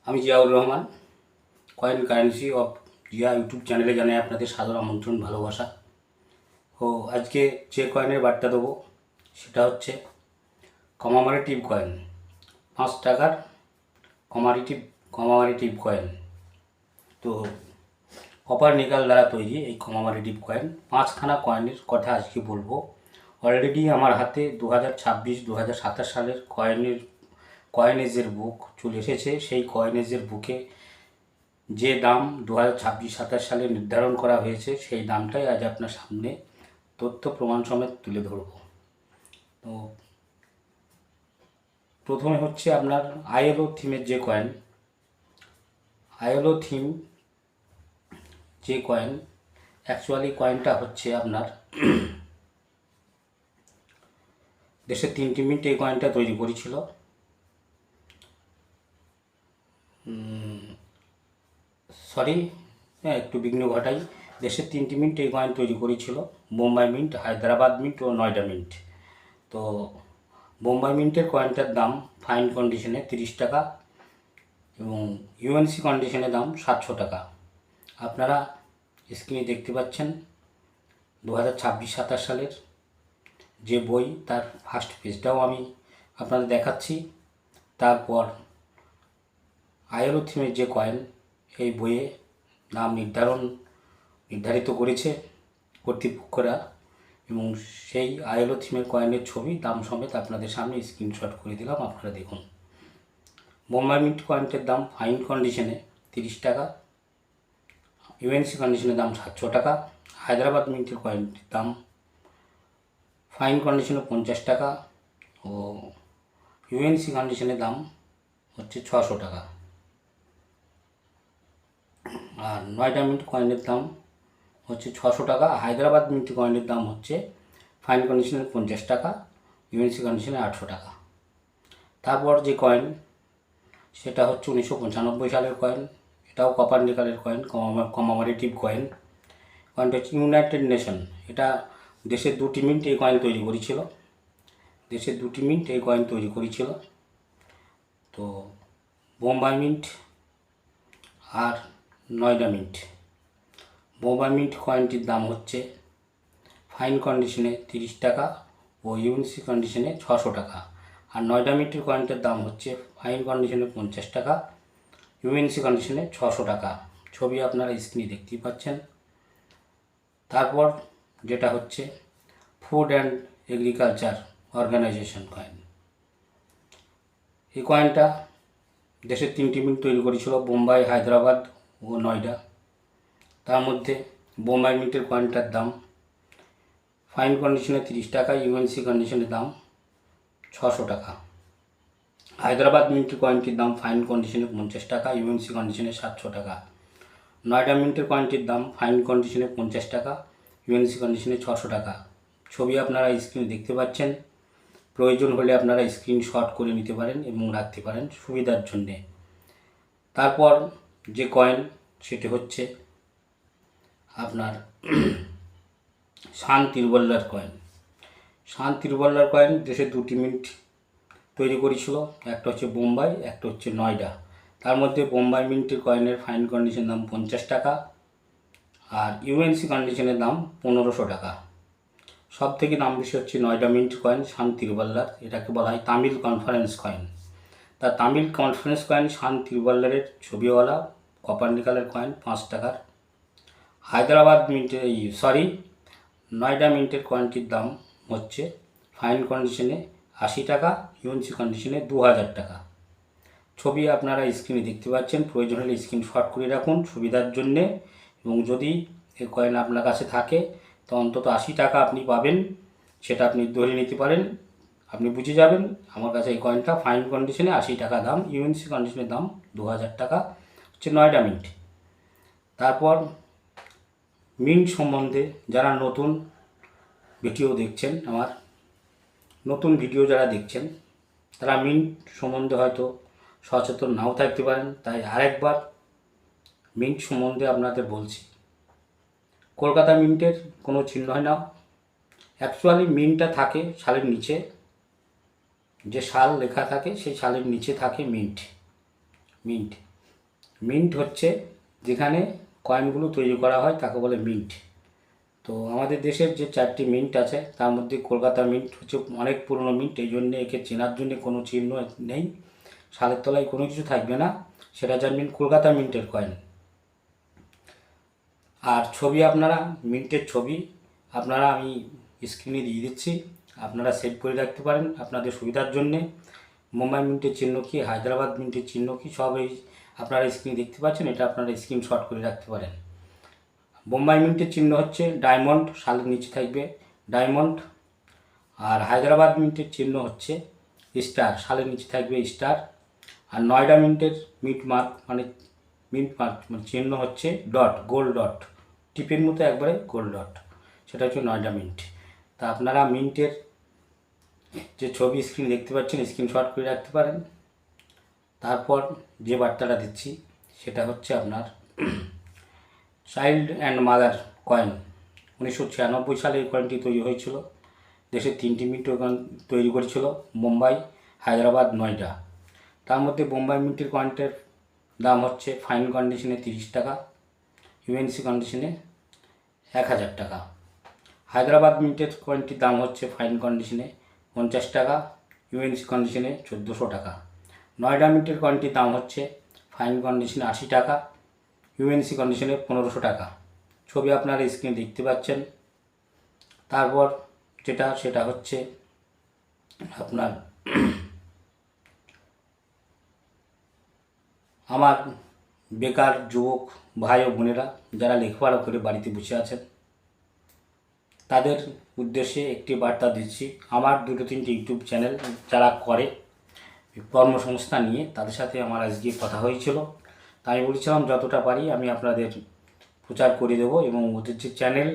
আমি Ziaur Rahman, coin currency of Zia YouTube চ্যানেলে জানাই আপনাদের সাদর আমন্ত্রণ, ভালোবাসা। ও আজকে যে কয়েনের বার্তা দেবো সেটা হচ্ছে কমামারেটিভ কয়েন, 5 টাকার কমামারেটিভ কয়েন। তো কপার নিকাল দ্বারা তৈরি এই কমামারেটিভ কয়েন, 5খানা কয়েনের কথা আজকে বলবো। অলরেডি আমার হাতে 2026-2027 সালের কয়েনেজের বুক চলে এসেছে। সেই কয়েনেজের বুকে যে দাম 2026-27 সালে নির্ধারণ করা হয়েছে সেই দামটাই আজ আপনার সামনে তথ্য প্রমাণ সমেত তুলে ধরব। তো প্রথমে হচ্ছে আপনার আইএলও থিমের যে কয়েন, আইএলও থিম যে কয়েন, অ্যাকচুয়ালি কয়েনটা হচ্ছে আপনার দেশের 3টি মিন্ট এই কয়েনটা তৈরি করেছিল। একটু বিঘ্ন ঘটাই, দেশের 3টি মিন্ট এই কয়েন তৈরি করেছিল, বোম্বাই মিন্ট, হায়দ্রাবাদ মিন্ট ও নয়ডা মিন্ট। তো বোম্বাই মিন্টের কয়েনটার দাম ফাইন কন্ডিশনে 30 টাকা এবং ইউএনসি কন্ডিশনে দাম 700 টাকা। আপনারা স্ক্রিনে দেখতে পাচ্ছেন 2026-27 সালের যে বই, তার ফার্স্ট পেজটাও আমি আপনাদের দেখাচ্ছি। তারপর আইএলও থিমের যে কয়েন, এই বইয়ে দাম নির্ধারিত করেছে কর্তৃপক্ষরা এবং সেই আইএলও থিমের কয়েনের ছবি দাম সমেত আপনাদের সামনে স্ক্রিনশট করে দিলাম, আপনারা দেখুন। বোম্বাই মিন্ট কয়েনটির দাম ফাইন কন্ডিশনে 30 টাকা, ইউএনসি কন্ডিশনের দাম 700 টাকা। হায়দ্রাবাদ মিন্টের কয়েনটির দাম ফাইন কন্ডিশনে 50 টাকা ও ইউএনসি কন্ডিশনের দাম হচ্ছে 600 টাকা। আর নয়ডা মিন্ট কয়েনের দাম হচ্ছে 600 টাকা। হায়দ্রাবাদ মিন্ট কয়েনের দাম হচ্ছে ফাইন কন্ডিশনে 50 টাকা, ইউএনসি কন্ডিশনে 800 টাকা। তারপর যে কয়েন সেটা হচ্ছে 1995 সালের কয়েন, এটাও কপার নিকালের কয়েন, কমামারেটিভ কয়েন। কয়েনটা হচ্ছে ইউনাইটেড নেশন। এটা দেশের 2টি মিন্ট এই কয়েন তৈরি করেছিল, দেশের 2টি মিন্ট এই কয়েন তৈরি করেছিল। তো বোম্বাই মিন্ট আর নয়ডা মিন্ট। বোম্বাই মিন্ট কয়েনটির দাম হচ্ছে ফাইন কন্ডিশনে 30 টাকা ও ইউএনসি কন্ডিশনে 600 টাকা। আর নয়ডা মিন্টের কয়েনটার দাম হচ্ছে ফাইন কন্ডিশনে 50 টাকা, ইউএনসি কন্ডিশনে 600 টাকা। ছবি আপনারা স্ক্রিনে দেখতেই পাচ্ছেন। তারপর যেটা হচ্ছে food and agriculture organisation coin. এই কয়েনটা দেশের 3টি মিন্ট তৈরি করেছিল, বোম্বাই, হায়দ্রাবাদ ও নয়ডা। তার মধ্যে বোম্বাই মিন্টের কয়েনটার দাম ফাইন কন্ডিশনে 30 টাকা, ইউএনসি কন্ডিশনের দাম 600 টাকা। হায়দ্রাবাদ মিন্টের কয়েনটির দাম ফাইন কন্ডিশনে 50 টাকা, ইউএনসি কন্ডিশনে 700 টাকা। নয়ডা মিন্টের কয়েনটির দাম ফাইন কন্ডিশনে 50 টাকা, ইউএনসি কন্ডিশনে 600 টাকা। ছবি আপনারা স্ক্রিনে দেখতে পাচ্ছেন। প্রয়োজন হলে আপনারা স্ক্রিনশট করে নিতে পারেন এবং রাখতে পারেন সুবিধার জন্যে। তারপর যে কয়েন সেটি হচ্ছে আপনার শান তিরুবল্লার কয়েন। শান তিরুবল্লার কয়েন দেশের 2টি মিন্ট তৈরি করেছিল, একটা হচ্ছে বোম্বাই, একটা হচ্ছে নয়ডা। তার মধ্যে বোম্বাই মিন্টের কয়েনের ফাইন কন্ডিশন দাম 50 টাকা আর ইউএনসি কন্ডিশনের দাম 1500 টাকা। সব থেকে দাম বেশি হচ্ছে নয়ডা মিন্ট কয়েন শান তিরুবল্লার। এটাকে বলা হয় তামিল কনফারেন্স কয়েন। তা তামিল কনফারেন্স কয়েন শান তিরুবল্লারের ছবিওয়ালা কপার নিকালের কয়েন 5 টাকার। হায়দ্রাবাদ মিন্টের নয়ডা মিন্টের কয়েনটির দাম হচ্ছে ফাইন কন্ডিশনে 80 টাকা, ইউএনসি কন্ডিশনে 2000 টাকা। ছবি আপনারা স্ক্রিনে দেখতে পাচ্ছেন। প্রয়োজন হলে স্ক্রিনশট করে রাখুন সুবিধার জন্যে, এবং যদি এই কয়েন আপনার কাছে থাকে তো অন্তত 80 টাকা আপনি পাবেন, সেটা আপনি ধরে নিতে পারেন। আপনি বুঝে যাবেন আমার কাছে এই কয়েনটা ফাইন কন্ডিশনে 80 টাকা দাম, ইউএনসি কন্ডিশনের দাম 2000 টাকা হচ্ছে নয়ডা মিন্ট। তারপর মিন্ট সম্বন্ধে যারা নতুন ভিডিও দেখছেন, আমার নতুন ভিডিও যারা দেখছেন তারা মিন্ট সম্বন্ধে হয়তো সচেতন নাও থাকতে পারেন, তাই আরেকবার মিন্ট সম্বন্ধে আপনাদের বলছি। কলকাতা মিন্টের কোনো চিহ্ন হয় না। অ্যাকচুয়ালি মিন্টটা থাকে সালের নিচে, যে সাল লেখা থাকে সেই সালের নিচে থাকে মিন্ট। মিন্ট হচ্ছে যেখানে কয়েনগুলো তৈরি করা হয় তাকে বলে মিন্ট। তো আমাদের দেশের যে 4টি মিন্ট আছে তার মধ্যে কলকাতা মিন্ট হচ্ছে অনেক পুরনো মিন্ট, এই জন্যে একে চেনার জন্য কোনো চিহ্ন নেই, সালের তলায় কোনো কিছু থাকবে না, সেটা জানবেন কলকাতা মিন্টের কয়েন। আর ছবি আপনারা মিন্টের ছবি আপনারা আমি স্ক্রিনে দিয়ে দিচ্ছি, আপনারা সেভ করে রাখতে পারেন আপনাদের সুবিধার জন্যে। মুম্বাই মিন্টের চিহ্ন কী, হায়দ্রাবাদ মিন্টের চিহ্ন কী, সব এই আপনারা স্ক্রিনে দেখতে পাচ্ছেন, এটা আপনারা স্ক্রিনশট করে রাখতে পারেন। বোম্বাই মিন্টের চিহ্ন হচ্ছে ডায়মন্ড, সালের নিচে থাকবে ডায়মন্ড। আর হায়দ্রাবাদ মিন্টের চিহ্ন হচ্ছে স্টার, সালের নিচে থাকবে স্টার। আর নয়ডা মিন্টের মিন্ট মার্ক মানে চিহ্ন হচ্ছে ডট, গোল্ড ডট, টিপের মতো একবারে গোল্ড ডট, সেটা হচ্ছে নয়ডা মিন্ট। তা আপনারা মিন্টের যে ছবি স্ক্রিন দেখতে পাচ্ছেন স্ক্রিনশট করে রাখতে পারেন। তারপর যে বার্তাটা দিচ্ছি সেটা হচ্ছে আপনার চাইল্ড অ্যান্ড মাদার কয়েন। 1996 সালে এই কয়েনটি তৈরি হয়েছিল। দেশের 3টি মিন্ট তৈরি করেছিল, মুম্বাই, হায়দ্রাবাদ, নয়ডা। তার মধ্যে বোম্বাই মিন্টের কয়েনটার দাম হচ্ছে ফাইন কন্ডিশনে 30 টাকা, ইউএনসি কন্ডিশনে 1000 টাকা। হায়দ্রাবাদ মিন্টের কয়েনটির দাম হচ্ছে ফাইন কন্ডিশনে 50 টাকা, ইউএনসি কন্ডিশনে 1400 টাকা। নয়ডা মিন্টের কয়েনটির দাম হচ্ছে ফাইন কন্ডিশনে 80 টাকা, ইউএনসি কন্ডিশনে 1500 টাকা। ছবি আপনারা স্ক্রিনে দেখতে পাচ্ছেন। তারপর সেটা হচ্ছে আপনার আমার বেকার যুবক ভাই ও বোনেরা যারা লেখাপড়া করে বাড়িতে বসে আছেন তাদের উদ্দেশ্যে একটি বার্তা দিচ্ছি। আমার 2-3টি ইউটিউব চ্যানেল যারা করে কর্মসংস্থান নিয়ে, তাদের সাথে আমার আজকে কথা হয়েছিল। তাই আমি বলেছিলাম যতটা পারি আমি আপনাদের প্রচার করে দেবো, এবং ওদের যে চ্যানেল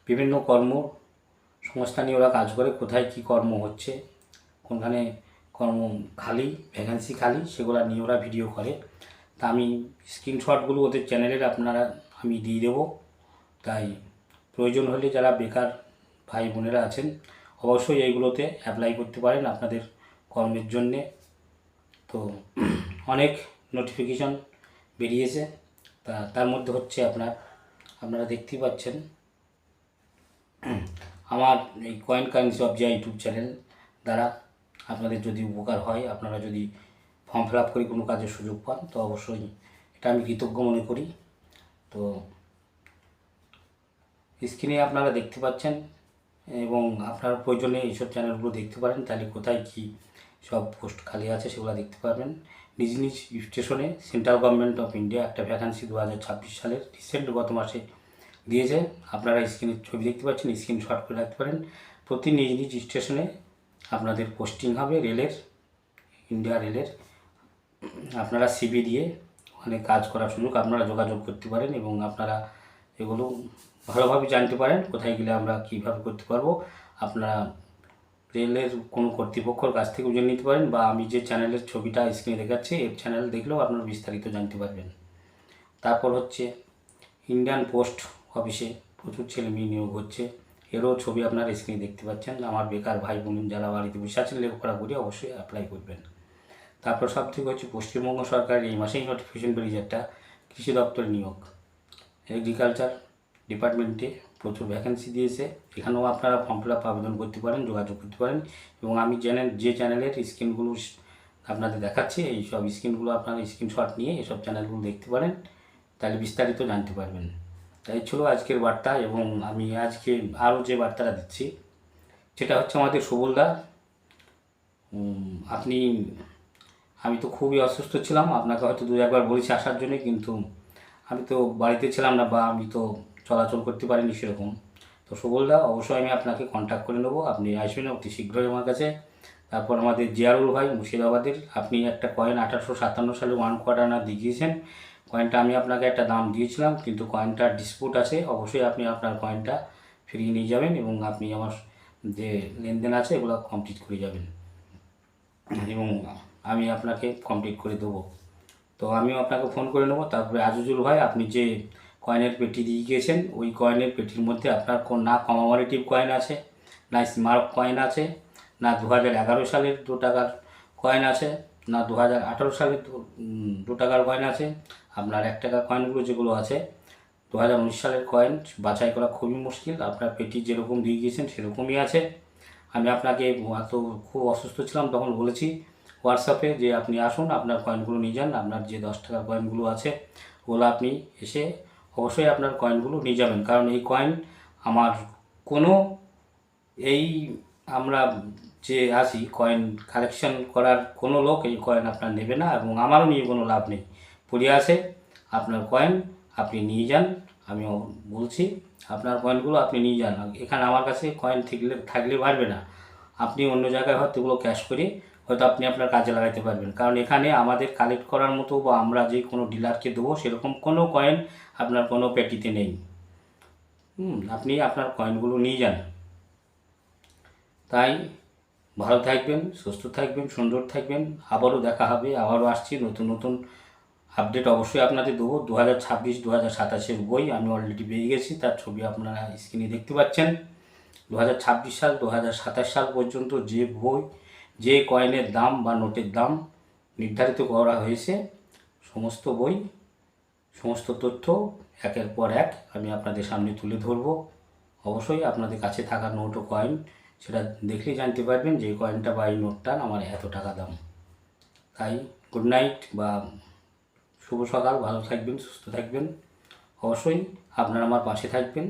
বিভিন্ন কর্মসংস্থান নিয়ে ওরা কাজ করে, কোথায় কী কর্ম হচ্ছে, কোনখানে কর্ম খালি, ভ্যাকেন্সি খালি, সেগুলো নিয়ে ওরা ভিডিও করে। তা আমি স্ক্রিনশটগুলো ওদের চ্যানেলের আপনারা আমি দিয়ে দেবো। তাই প্রয়োজন হলে যারা বেকার ভাই বোনেরা আছেন অবশ্যই এইগুলোতে অ্যাপ্লাই করতে পারেন আপনাদের কর্মের জন্যে। তো অনেক নোটিফিকেশন বেরিয়েছে, তার মধ্যে হচ্ছে আপনারা দেখতেই পাচ্ছেন আমার এই coin currency of Zia YouTube channel দ্বারা আপনাদের যদি উপকার হয়, আপনারা যদি ফর্ম ফিল আপ করে কোনো কাজের সুযোগ পান, তো অবশ্যই এটা আমি কৃতজ্ঞ মনে করি। তো স্ক্রিনে আপনারা দেখতে পাচ্ছেন, এবং আপনার প্রয়োজনে এইসব চ্যানেলগুলো দেখতে পারেন, তাহলে কোথায় কি সব পোস্ট খালি আছে সেগুলো দেখতে পারবেন। নিজ নিজ স্টেশনে সেন্ট্রাল গভর্নমেন্ট অফ ইন্ডিয়া একটা ভ্যাকান্সি 2026 সালের রিসেন্ট গত মাসে দিয়েছে। আপনারা স্ক্রিনের ছবি দেখতে পাচ্ছেন, স্ক্রিনশট করে রাখতে পারেন। প্রতি নিজ নিজ স্টেশনে আপনাদের পোস্টিং হবে রেলের, ইন্ডিয়া রেলের। আপনারা সিভি দিয়ে ওখানে কাজ করার সুযোগ আপনারা যোগাযোগ করতে পারেন, এবং আপনারা এগুলো ভালোভাবে জানতে পারেন কোথায় গেলে আমরা কীভাবে করতে পারবো। আপনারা রেলের কোনো কর্তৃপক্ষর কাছ থেকেও জেনে নিতে পারেন, বা আমি যে চ্যানেলের ছবিটা স্ক্রিনে দেখাচ্ছি এর চ্যানেল দেখলেও আপনারা বিস্তারিত জানতে পারবেন। তারপর হচ্ছে ইন্ডিয়ান পোস্ট অফিসে প্রচুর ছেলে মেয়ে নিয়োগ হচ্ছে, এরও ছবি আপনারা স্ক্রিনে দেখতে পাচ্ছেন। আমার বেকার ভাই বোন যারা বাড়িতে বসে আছেন লেখাপড়া করে অবশ্যই অ্যাপ্লাই করবেন। তারপর সবথেকে হচ্ছে পশ্চিমবঙ্গ সরকারের এই মাসেই নোটিফিকেশন বেরিয়েছে একটা কৃষি দপ্তরের নিয়োগ, এগ্রিকালচার ডিপার্টমেন্টে প্রচুর ভ্যাকেন্সি দিয়েছে। এখানেও আপনারা ফর্ম ফিল আপ আবেদন করতে পারেন, যোগাযোগ করতে পারেন। এবং আমি যে চ্যানেলের স্ক্রিনগুলো আপনাদের দেখাচ্ছি এই সব স্ক্রিনগুলো আপনারা স্ক্রিনশট নিয়ে এসব চ্যানেলগুলো দেখতে পারেন, তাহলে বিস্তারিত জানতে পারবেন। তাই ছিল আজকের বার্তা। এবং আমি আজকে আরও যে বার্তাটা দিচ্ছি সেটা হচ্ছে আমাদের সুবলদা। আমি তো খুবই অসুস্থ ছিলাম, আপনাকে হয়তো 2-1বার বলেছি আসার জন্য, কিন্তু আমি তো বাড়িতে ছিলাম না, বা আমি তো চলাচল করতে পারিনি সেরকম। তো সুবলদা অবশ্যই আমি আপনাকে কন্ট্যাক্ট করে নেবো, আপনি আসবেন অতি শীঘ্রই আমার কাছে। তারপর আমাদের জিয়ারুল ভাই মুর্শিদাবাদের, আপনি একটা কয়েন 1857 সালে 1 কোয়ার্টার আনা দিয়েছেন। কয়েনটা আমি আপনাকে একটা দাম দিয়েছিলাম, কিন্তু কয়েনটার ডিসপুট আছে, অবশ্যই আপনি আপনার কয়েনটা ফিরিয়ে নিয়ে যাবেন, এবং আপনি আমার যে লেনদেন আছে এগুলো কমপ্লিট করে যাবেন, এবং আমি আপনাকে কমপ্লিট করে দেবো। তো আমিও আপনাকে ফোন করে নেবো। তারপরে আজিজুল ভাই, আপনি যে কয়েনের পেটি দিয়ে গিয়েছেন ওই কয়েনের পেটির মধ্যে আপনার না কমামোরেটিভ কয়েন আছে, না স্মারক কয়েন আছে, না 2011 সালের 2 টাকার কয়েন আছে, না 2018 সালের 2 টাকার কয়েন আছে, আপনার 1 টাকার কয়েনগুলো যেগুলো আছে 2019 সালের কয়েন বাছাই করা খুবই মুশকিল। আপনার পেটি যেরকম দিয়ে গিয়েছেন সেরকমই আছে। আমি আপনাকে খুব অসুস্থ ছিলাম তখন বলেছি হোয়াটসঅ্যাপে যে আপনি আসুন, আপনার কয়েনগুলো নিয়ে যান। আপনার যে 10 টাকার কয়েনগুলো আছে ওগুলো আপনি এসে অবশ্যই আপনার কয়েনগুলো নিয়ে যাবেন, কারণ এই কয়েন আমার কোনো এই আমরা যে আছি কয়েন কালেকশন করার কোনো লোক এই কয়েন আপনার নেবে না, এবং আমারও নিয়ে কোনো লাভ নেই। পড়ে আছে আপনার কয়েন, আপনি নিয়ে যান। আমিও বলছি আপনার কয়েনগুলো আপনি নিয়ে যান। এখানে আমার কাছে কয়েন থাকলে পারবে না, আপনি অন্য জায়গায় হয়তো এগুলো ক্যাশ করে হয়তো আপনি আপনার কাজে লাগাতে পারবেন, কারণ এখানে আমাদের কালেক্ট করার মতো বা আমরা যে কোনো ডিলারকে দেবো সেরকম কোনো কয়েন আপনার কোনো পেটিতে নেই। আপনি আপনার কয়েনগুলো নিয়ে যান। তাই ভালো থাকবেন, সুস্থ থাকবেন, সুন্দর থাকবেন। আবারও দেখা হবে, আবারও আসছি নতুন নতুন আপডেট অবশ্যই আপনাদের দেবো। 2026-2027 বই আমি অলরেডি পেয়ে গেছি, তার ছবি আপনারা স্ক্রিনে দেখতে পাচ্ছেন। 2026 সাল 2027 সাল পর্যন্ত যে বই, যে কয়েনের দাম বা নোটের দাম নির্ধারিত করা হয়েছে, সমস্ত বই, সমস্ত তথ্য একের পর এক আমি আপনাদের সামনে তুলে ধরব। অবশ্যই আপনাদের কাছে থাকা নোট ও কয়েন সেটা দেখলেই জানতে পারবেন যে এই কয়েনটা বা এই নোটটার আমার এত টাকা দাম। তাই গুড নাইট বা শুভ সকাল, ভালো থাকবেন, সুস্থ থাকবেন। অবশ্যই আপনারা আমার পাশে থাকবেন।